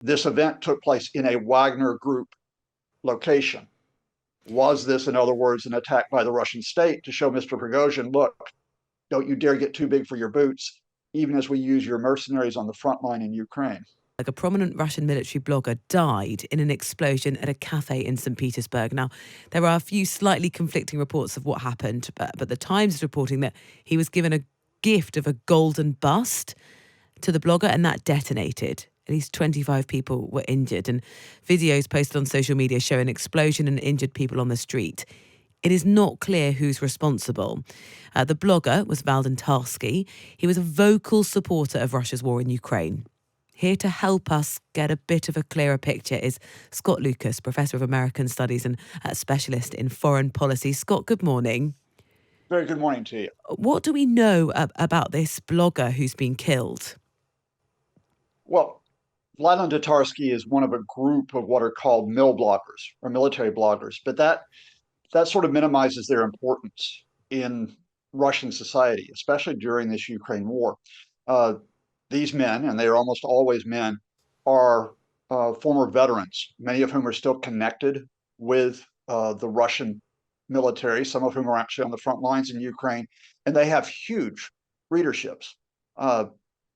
This event took place in a Wagner Group location. Was this, in other words, an attack by the Russian state to show Mr. Prigozhin, look, don't you dare get too big for your boots, even as we use your mercenaries on the front line in Ukraine? Like a prominent Russian military blogger died in an explosion at a cafe in St Petersburg. Now, there are a few slightly conflicting reports of what happened, but the Times is reporting that he was given a gift of a golden bust to the blogger and that detonated. At least 25 people were injured, and videos posted on social media show an explosion and injured people on the street. It is not clear who's responsible. The blogger was Tarsky. He was a vocal supporter of Russia's war in Ukraine. Here to help us get a bit of a clearer picture is Scott Lucas, Professor of American Studies and Specialist in Foreign Policy. Scott, good morning. Very good morning to you. What do we know about this blogger who's been killed? Well, Vladimir Tatarsky is one of a group of what are called mil bloggers or military bloggers, but that sort of minimizes their importance in Russian society, especially during this Ukraine war. Uh, these men, and they are almost always men, are former veterans, many of whom are still connected with the Russian military, some of whom are actually on the front lines in Ukraine, and they have huge readerships. Uh,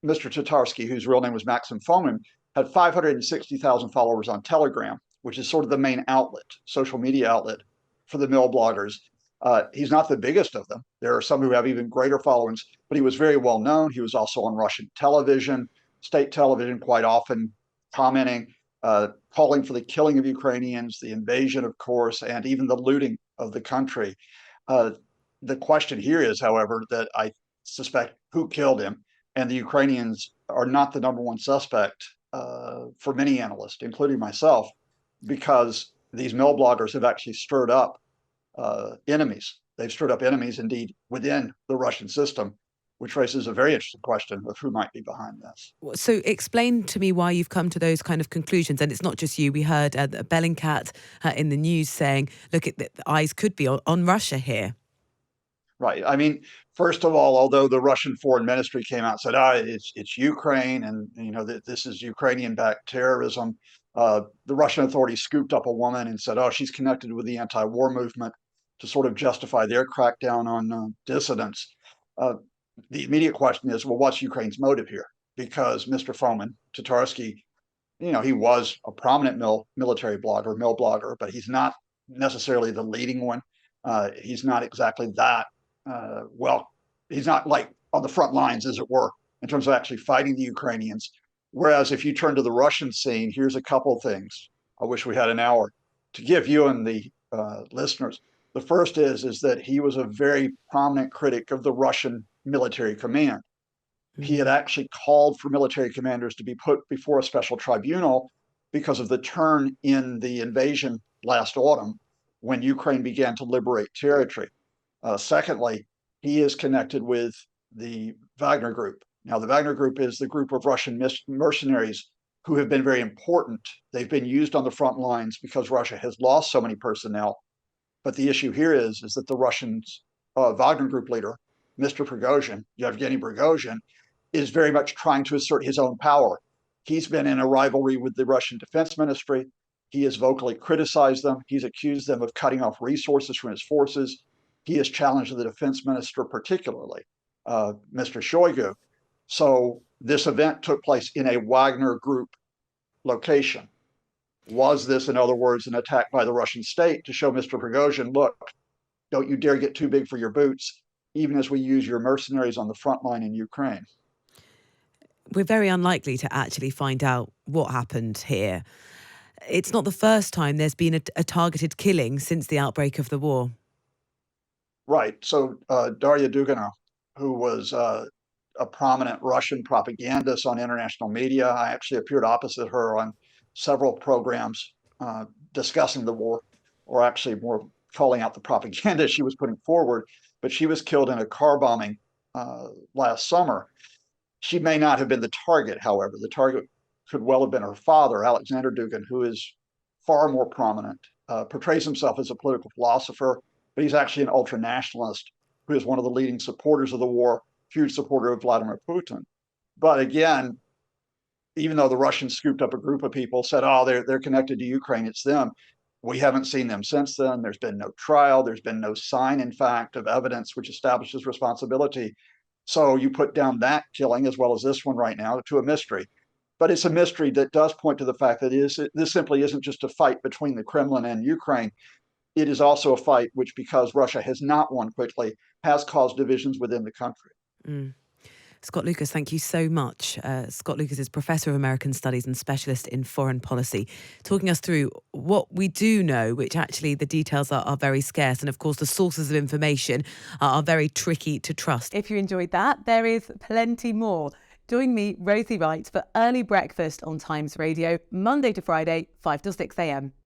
Mr. Tatarsky, whose real name was Maxim Fomin, had 560,000 followers on Telegram, which is sort of the main outlet, social media outlet for the mill bloggers. He's not the biggest of them. There are some who have even greater followings, but he was very well known. He was also on Russian television, state television, quite often commenting, calling for the killing of Ukrainians, the invasion, of course, and even the looting of the country. The question here is, however, that I suspect who killed him, and the Ukrainians are not the number one suspect for many analysts, including myself, because these mill bloggers have actually stirred up enemies. They've stirred up enemies, indeed, within the Russian system, which raises a very interesting question of who might be behind this. So explain to me why you've come to those kind of conclusions. And it's not just you. We heard Bellingcat in the news saying, look, the eyes could be on Russia here. Right. I mean, first of all, although the Russian foreign ministry came out and said, it's Ukraine and, this is Ukrainian-backed terrorism, the Russian authorities scooped up a woman and said, she's connected with the anti-war movement to sort of justify their crackdown on dissidents. The immediate question is, well, what's Ukraine's motive here? Because Mr. Fomin, Tatarsky, he was a prominent military blogger, mill blogger, but he's not necessarily the leading one. He's not exactly that. He's not like on the front lines, as it were, in terms of actually fighting the Ukrainians. Whereas if you turn to the Russian scene, here's a couple things. I wish we had an hour to give you and the listeners. The first is that he was a very prominent critic of the Russian military command. He had actually called for military commanders to be put before a special tribunal because of the turn in the invasion last autumn when Ukraine began to liberate territory. Secondly, he is connected with the Wagner Group. Now, the Wagner Group is the group of Russian mercenaries who have been very important. They've been used on the front lines because Russia has lost so many personnel. But the issue here is that the Russians, Wagner Group leader, Mr. Prigozhin, Yevgeny Prigozhin, is very much trying to assert his own power. He's been in a rivalry with the Russian Defense Ministry. He has vocally criticized them. He's accused them of cutting off resources from his forces. He has challenged the defense minister, particularly Mr. Shoigu. So this event took place in a Wagner Group location. Was this, in other words, an attack by the Russian state to show Mr. Prigozhin, look, don't you dare get too big for your boots, even as we use your mercenaries on the front line in Ukraine? We're very unlikely to actually find out what happened here. It's not the first time there's been a targeted killing since the outbreak of the war. Right. So Daria Dugina, who was a prominent Russian propagandist on international media, I actually appeared opposite her on several programs discussing the war, or actually more calling out the propaganda she was putting forward. But she was killed in a car bombing last summer. She may not have been the target, however. The target could well have been her father, Alexander Dugin, who is far more prominent, portrays himself as a political philosopher, but he's actually an ultra-nationalist who is one of the leading supporters of the war, huge supporter of Vladimir Putin. But again, even though the Russians scooped up a group of people, said, "Oh, they're connected to Ukraine, it's them." We haven't seen them since then. There's been no trial. There's been no sign, in fact, of evidence which establishes responsibility. So you put down that killing as well as this one right now to a mystery. But it's a mystery that does point to the fact that this simply isn't just a fight between the Kremlin and Ukraine. It is also a fight which, because Russia has not won quickly, has caused divisions within the country. Mm. Scott Lucas, thank you so much. Scott Lucas is Professor of American Studies and Specialist in Foreign Policy, talking us through what we do know, which actually the details are very scarce. And of course, the sources of information are very tricky to trust. If you enjoyed that, there is plenty more. Join me, Rosie Wright, for Early Breakfast on Times Radio, Monday to Friday, 5 till 6 a.m.